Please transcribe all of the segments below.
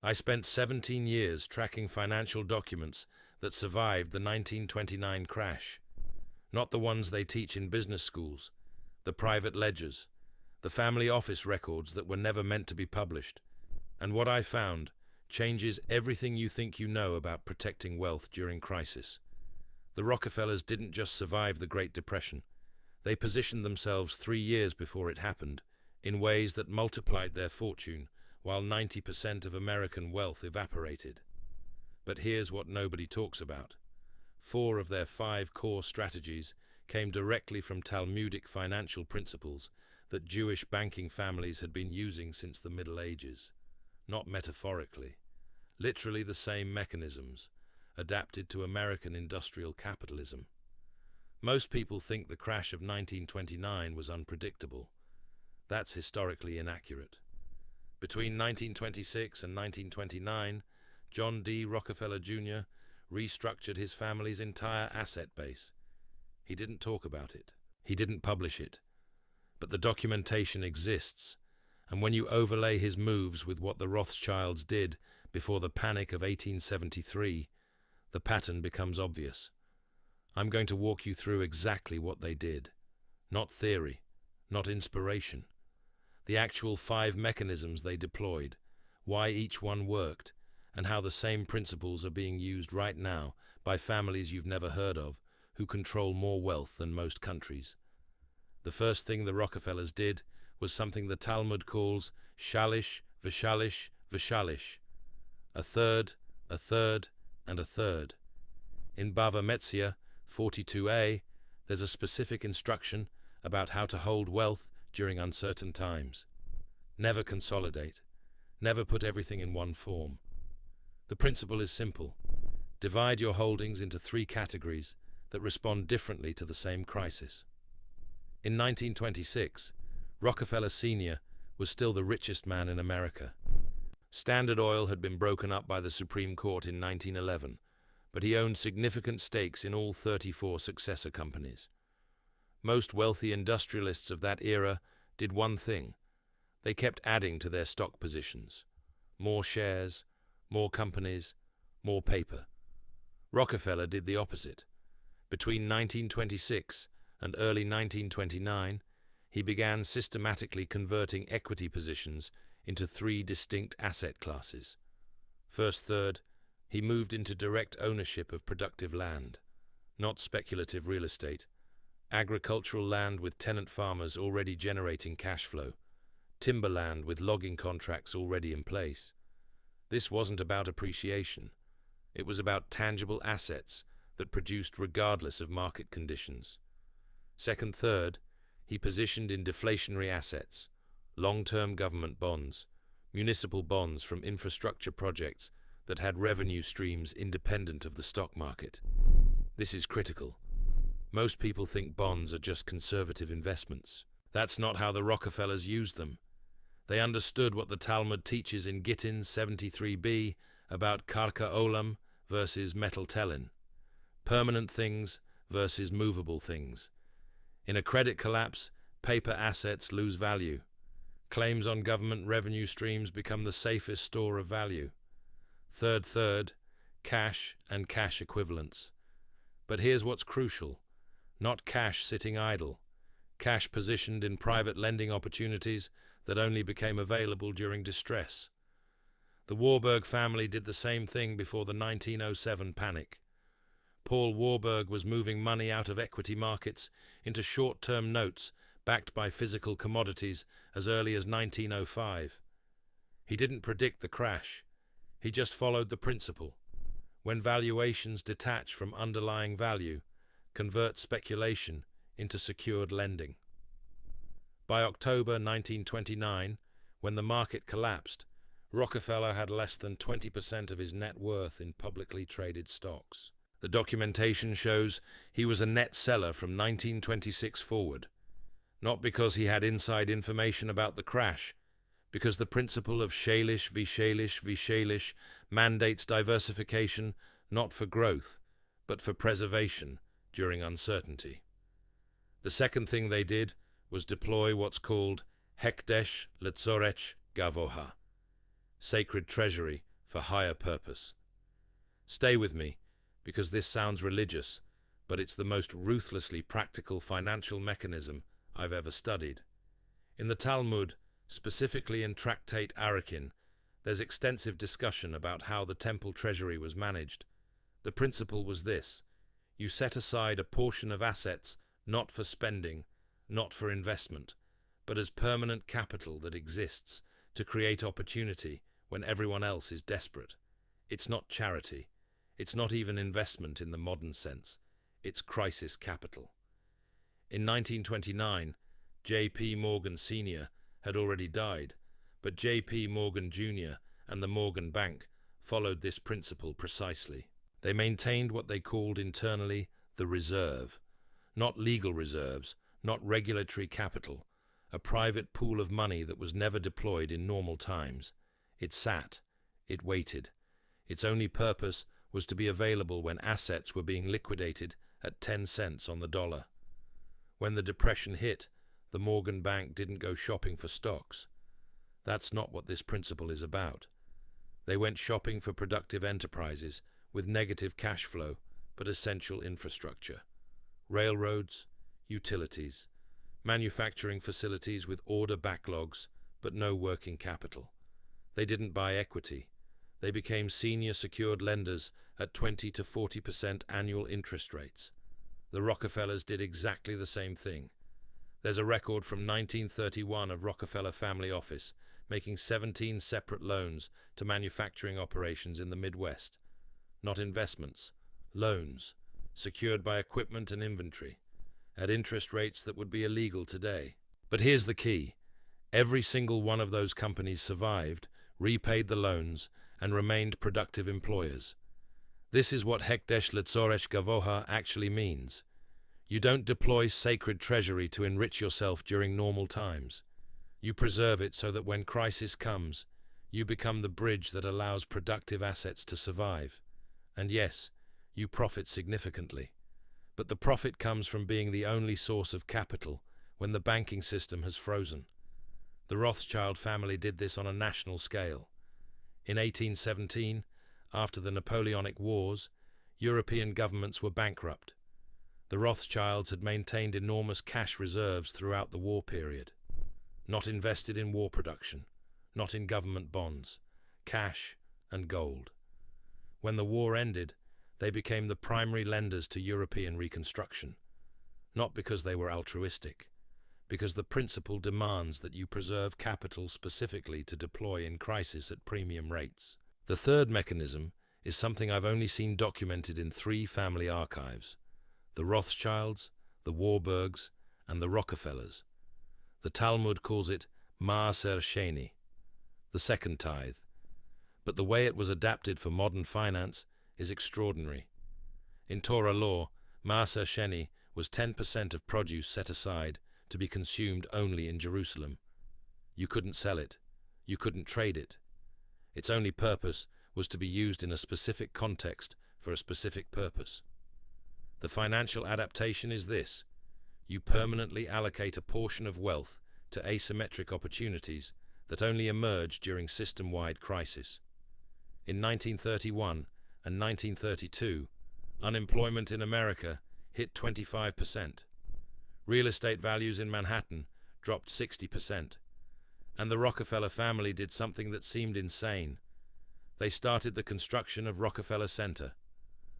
I spent 17 years tracking financial documents that survived the 1929 crash. Not the ones they teach in business schools, the private ledgers, the family office records that were never meant to be published. And what I found changes everything you think you know about protecting wealth during crisis. The Rockefellers didn't just survive the Great Depression. They positioned themselves 3 years before it happened in ways that multiplied their fortune while 90% of American wealth evaporated. But here's what nobody talks about. 4 of their 5 core strategies came directly from Talmudic financial principles that Jewish banking families had been using since the Middle Ages. Not metaphorically. Literally the same mechanisms, adapted to American industrial capitalism. Most people think the crash of 1929 was unpredictable. That's historically inaccurate. Between 1926 and 1929, John D. Rockefeller Jr. restructured his family's entire asset base. He didn't talk about it. He didn't publish it. But the documentation exists, and when you overlay his moves with what the Rothschilds did before the Panic of 1873, the pattern becomes obvious. I'm going to walk you through exactly what they did. Not theory, not inspiration. The actual 5 mechanisms they deployed, why each one worked, and how the same principles are being used right now by families you've never heard of, who control more wealth than most countries. The first thing the Rockefellers did was something the Talmud calls shalish, v'shalish, v'shalish. A third, and a third. In Bava Metzia 42a, there's a specific instruction about how to hold wealth during uncertain times. Never consolidate. Never put everything in one form. The principle is simple. Divide your holdings into 3 categories that respond differently to the same crisis. In 1926, Rockefeller Sr. was still the richest man in America. Standard Oil had been broken up by the Supreme Court in 1911, but he owned significant stakes in all 34 successor companies. Most wealthy industrialists of that era did one thing. They kept adding to their stock positions. More shares, more companies, more paper. Rockefeller did the opposite. Between 1926 and early 1929, he began systematically converting equity positions into 3 distinct asset classes. First third, he moved into direct ownership of productive land, not speculative real estate, agricultural land with tenant farmers already generating cash flow, timberland with logging contracts already in place. This wasn't about appreciation. It was about tangible assets that produced regardless of market conditions. Second third, he positioned in deflationary assets, long-term government bonds, municipal bonds from infrastructure projects that had revenue streams independent of the stock market. This is critical. Most people think bonds are just conservative investments. That's not how the Rockefellers used them. They understood what the Talmud teaches in Gittin 73b about karka olam versus metal telin, permanent things versus movable things. In a credit collapse, paper assets lose value. Claims on government revenue streams become the safest store of value. Third, cash and cash equivalents. But here's what's crucial. Not cash sitting idle. Cash positioned in private lending opportunities that only became available during distress. The Warburg family did the same thing before the 1907 panic. Paul Warburg was moving money out of equity markets into short-term notes backed by physical commodities as early as 1905. He didn't predict the crash. He just followed the principle. When valuations detach from underlying value, convert speculation into secured lending. By October 1929, when the market collapsed, Rockefeller had less than 20% of his net worth in publicly traded stocks. The documentation shows he was a net seller from 1926 forward, not because he had inside information about the crash, because the principle of shalish v shalish v shalish mandates diversification not for growth, but for preservation during uncertainty. The second thing they did was deploy what's called hekdesh letzorech gavoha, sacred treasury for higher purpose. Stay with me, because this sounds religious, but it's the most ruthlessly practical financial mechanism I've ever studied. In the Talmud, specifically in Tractate Arachin, there's extensive discussion about how the temple treasury was managed. The principle was this: you set aside a portion of assets not for spending, not for investment, but as permanent capital that exists to create opportunity when everyone else is desperate. It's not charity. It's not even investment in the modern sense. It's crisis capital. In 1929, J.P. Morgan Sr. had already died, but J.P. Morgan Jr. and the Morgan Bank followed this principle precisely. They maintained what they called internally the reserve, not legal reserves, not regulatory capital, a private pool of money that was never deployed in normal times. It sat, it waited. Its only purpose was to be available when assets were being liquidated at 10 cents on the dollar. When the Depression hit, the Morgan Bank didn't go shopping for stocks. That's not what this principle is about. They went shopping for productive enterprises with negative cash flow but essential infrastructure. Railroads, utilities, manufacturing facilities with order backlogs but no working capital. They didn't buy equity. They became senior secured lenders at 20 to 40% annual interest rates. The Rockefellers did exactly the same thing. There's a record from 1931 of Rockefeller Family Office making 17 separate loans to manufacturing operations in the Midwest. Not investments, loans, secured by equipment and inventory, at interest rates that would be illegal today. But here's the key. Every single one of those companies survived, repaid the loans, and remained productive employers. This is what Hekdesh Letzoresh Gavoha actually means. You don't deploy sacred treasury to enrich yourself during normal times. You preserve it so that when crisis comes, you become the bridge that allows productive assets to survive. And yes, you profit significantly. But the profit comes from being the only source of capital when the banking system has frozen. The Rothschild family did this on a national scale. In 1817, after the Napoleonic Wars, European governments were bankrupt. The Rothschilds had maintained enormous cash reserves throughout the war period. Not invested in war production, not in government bonds, cash and gold. When the war ended, they became the primary lenders to European reconstruction. Not because they were altruistic, because the principle demands that you preserve capital specifically to deploy in crisis at premium rates. The third mechanism is something I've only seen documented in 3 family archives: the Rothschilds, the Warburgs, and the Rockefellers. The Talmud calls it Maaser Sheni, the second tithe, but the way it was adapted for modern finance is extraordinary. In Torah law, Maaser Sheni was 10% of produce set aside to be consumed only in Jerusalem. You couldn't sell it. You couldn't trade it. Its only purpose was to be used in a specific context for a specific purpose. The financial adaptation is this: you permanently allocate a portion of wealth to asymmetric opportunities that only emerge during system-wide crisis. In 1931 and 1932, unemployment in America hit 25%. Real estate values in Manhattan dropped 60%. And the Rockefeller family did something that seemed insane. They started the construction of Rockefeller Center.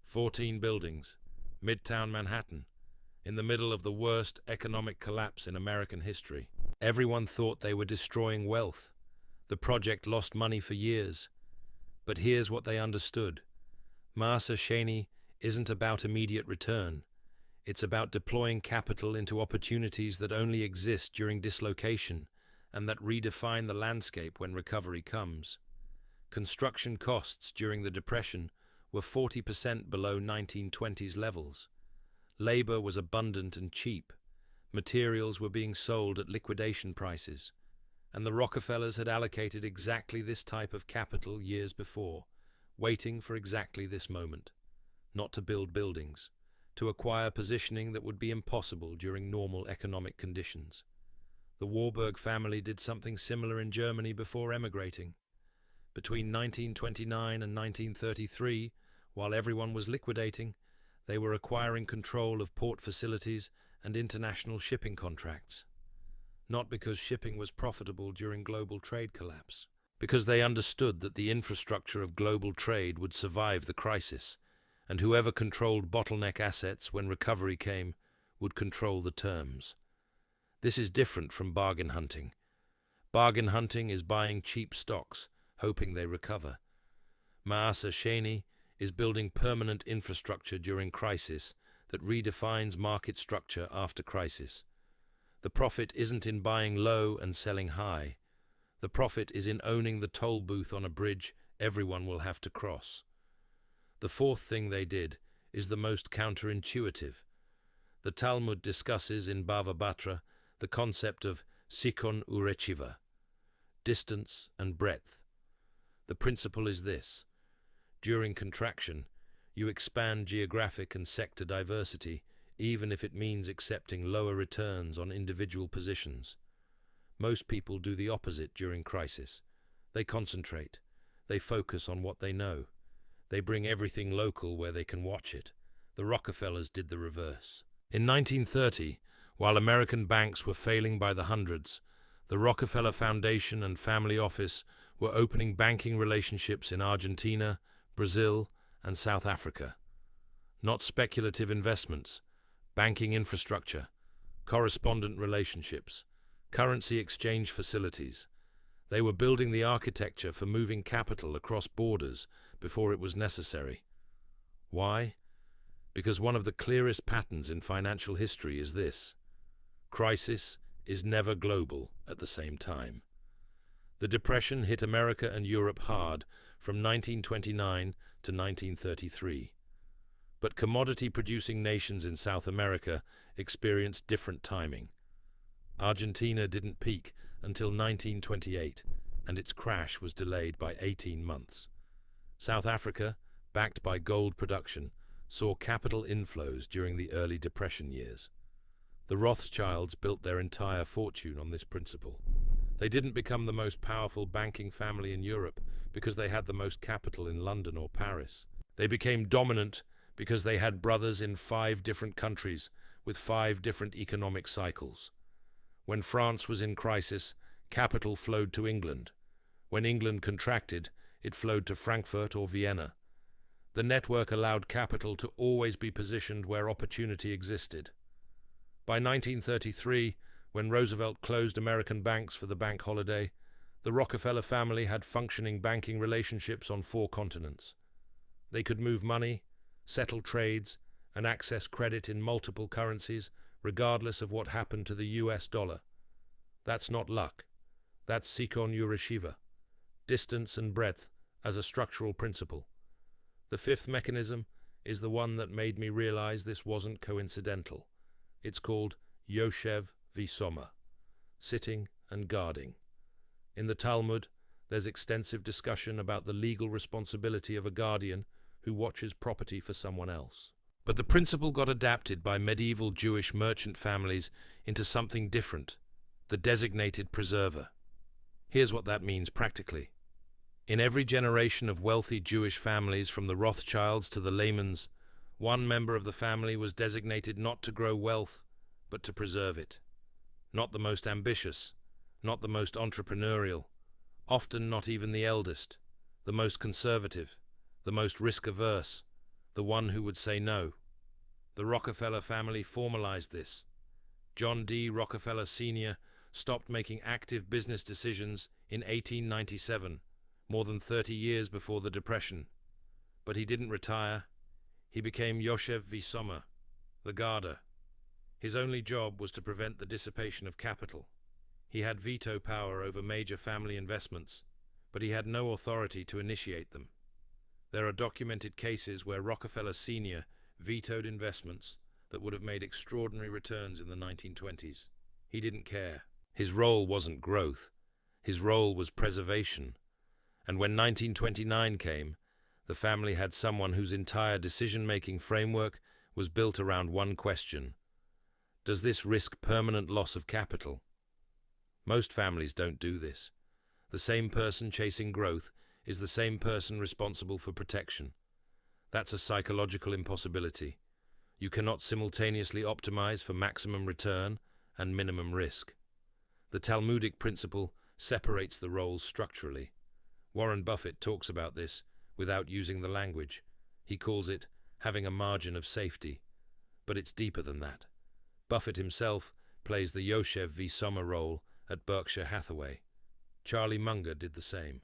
14 buildings, Midtown Manhattan, in the middle of the worst economic collapse in American history. Everyone thought they were destroying wealth. The project lost money for years. But here's what they understood. Maaser Sheni isn't about immediate return. It's about deploying capital into opportunities that only exist during dislocation and that redefine the landscape when recovery comes. Construction costs during the Depression were 40% below 1920s levels. Labor was abundant and cheap. Materials were being sold at liquidation prices. And the Rockefellers had allocated exactly this type of capital years before, waiting for exactly this moment. Not to build buildings, to acquire positioning that would be impossible during normal economic conditions. The Warburg family did something similar in Germany before emigrating. Between 1929 and 1933, while everyone was liquidating, they were acquiring control of port facilities and international shipping contracts. Not because shipping was profitable during global trade collapse, because they understood that the infrastructure of global trade would survive the crisis, and whoever controlled bottleneck assets when recovery came would control the terms. This is different from bargain hunting. Bargain hunting is buying cheap stocks, hoping they recover. Maasa Sheni is building permanent infrastructure during crisis that redefines market structure after crisis. The profit isn't in buying low and selling high. The profit is in owning the toll booth on a bridge everyone will have to cross. The fourth thing they did is the most counterintuitive. The Talmud discusses in Bava Batra the concept of sikon urechiva, distance and breadth. The principle is this: during contraction, you expand geographic and sector diversity, even if it means accepting lower returns on individual positions. Most people do the opposite during crisis. They concentrate. They focus on what they know. They bring everything local where they can watch it. The Rockefellers did the reverse. In 1930, while American banks were failing by the hundreds, the Rockefeller Foundation and Family Office were opening banking relationships in Argentina, Brazil, and South Africa. Not speculative investments, banking infrastructure, correspondent relationships, currency exchange facilities. They were building the architecture for moving capital across borders before it was necessary. Why? Because one of the clearest patterns in financial history is this: crisis is never global at the same time. The Depression hit America and Europe hard from 1929 to 1933. But commodity-producing nations in South America experienced different timing. Argentina didn't peak until 1928, and its crash was delayed by 18 months. South Africa, backed by gold production, saw capital inflows during the early Depression years. The Rothschilds built their entire fortune on this principle. They didn't become the most powerful banking family in Europe because they had the most capital in London or Paris. They became dominant because they had brothers in 5 different countries with 5 different economic cycles. When France was in crisis, capital flowed to England. When England contracted, it flowed to Frankfurt or Vienna. The network allowed capital to always be positioned where opportunity existed. By 1933, when Roosevelt closed American banks for the bank holiday, the Rockefeller family had functioning banking relationships on 4 continents. They could move money, settle trades, and access credit in multiple currencies, regardless of what happened to the US dollar. That's not luck. That's sikon ureshiva, distance and breadth as a structural principle. The 5th mechanism is the one that made me realize this wasn't coincidental. It's called Yoshev Visoma, sitting and guarding. In the Talmud, there's extensive discussion about the legal responsibility of a guardian who watches property for someone else. But the principle got adapted by medieval Jewish merchant families into something different: the designated preserver. Here's what that means practically. In every generation of wealthy Jewish families, from the Rothschilds to the Lehmans, one member of the family was designated not to grow wealth, but to preserve it. Not the most ambitious, not the most entrepreneurial, often not even the eldest, the most conservative, the most risk-averse, the one who would say no. The Rockefeller family formalized this. John D. Rockefeller Sr. stopped making active business decisions in 1897, more than 30 years before the Depression. But he didn't retire. He became Yoshev Visoma, the guarder. His only job was to prevent the dissipation of capital. He had veto power over major family investments, but he had no authority to initiate them. There are documented cases where Rockefeller Sr. vetoed investments that would have made extraordinary returns in the 1920s. He didn't care. His role wasn't growth. His role was preservation. And when 1929 came, the family had someone whose entire decision-making framework was built around one question: does this risk permanent loss of capital? Most families don't do this. The same person chasing growth is the same person responsible for protection. That's a psychological impossibility. You cannot simultaneously optimize for maximum return and minimum risk. The Talmudic principle separates the roles structurally. Warren Buffett talks about this without using the language. He calls it having a margin of safety, but it's deeper than that. Buffett himself plays the Yoshev v. Sommer role at Berkshire Hathaway. Charlie Munger did the same.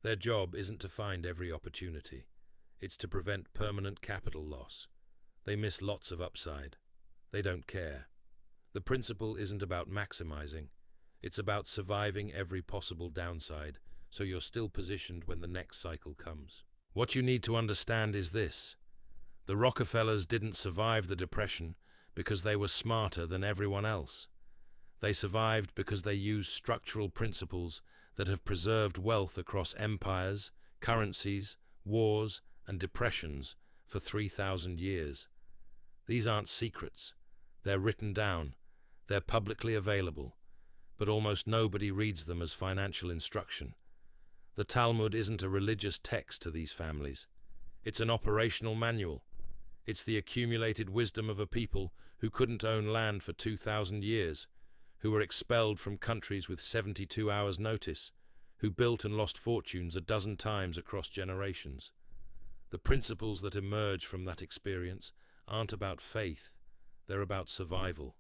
Their job isn't to find every opportunity. It's to prevent permanent capital loss. They miss lots of upside. They don't care. The principle isn't about maximizing. It's about surviving every possible downside, so you're still positioned when the next cycle comes. What you need to understand is this. The Rockefellers didn't survive the Depression because they were smarter than everyone else. They survived because they used structural principles that have preserved wealth across empires, currencies, wars, and depressions for 3,000 years. These aren't secrets. They're written down. They're publicly available, but almost nobody reads them as financial instruction. The Talmud isn't a religious text to these families. It's an operational manual. It's the accumulated wisdom of a people who couldn't own land for 2,000 years, who were expelled from countries with 72 hours' notice, who built and lost fortunes a dozen times across generations. The principles that emerge from that experience aren't about faith, they're about survival.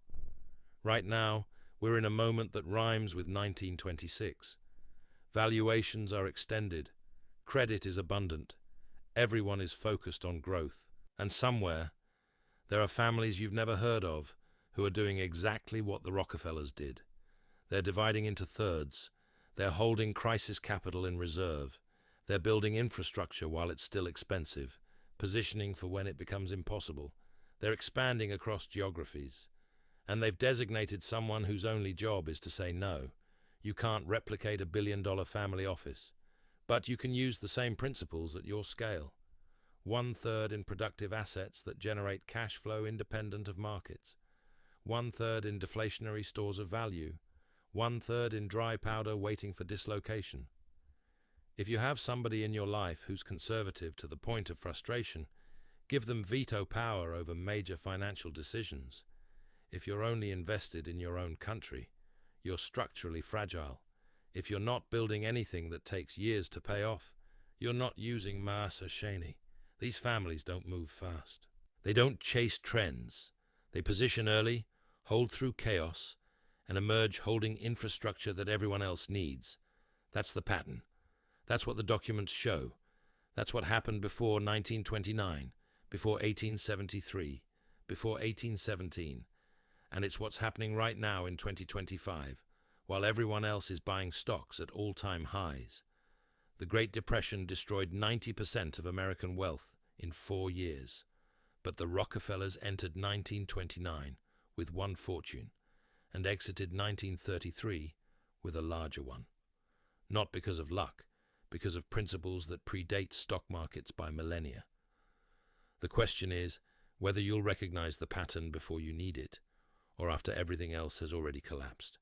Right now, we're in a moment that rhymes with 1926. Valuations are extended, credit is abundant, everyone is focused on growth, and somewhere, there are families you've never heard of who are doing exactly what the Rockefellers did. They're dividing into thirds. They're holding crisis capital in reserve. They're building infrastructure while it's still expensive, positioning for when it becomes impossible. They're expanding across geographies. And they've designated someone whose only job is to say no. You can't replicate $1 billion family office. But you can use the same principles at your scale. 1/3 in productive assets that generate cash flow independent of markets. 1/3 in deflationary stores of value. 1/3 in dry powder waiting for dislocation. If you have somebody in your life who's conservative to the point of frustration, give them veto power over major financial decisions. If you're only invested in your own country, you're structurally fragile. If you're not building anything that takes years to pay off, you're not using Maasa Sheni. These families don't move fast. They don't chase trends. They position early, hold through chaos, and emerge holding infrastructure that everyone else needs. That's the pattern. That's what the documents show. That's what happened before 1929, before 1873, before 1817. And it's what's happening right now in 2025, while everyone else is buying stocks at all-time highs. The Great Depression destroyed 90% of American wealth in 4 years. But the Rockefellers entered 1929 with one fortune and exited 1933 with a larger one. Not because of luck, because of principles that predate stock markets by millennia. The question is whether you'll recognize the pattern before you need it, or after everything else has already collapsed.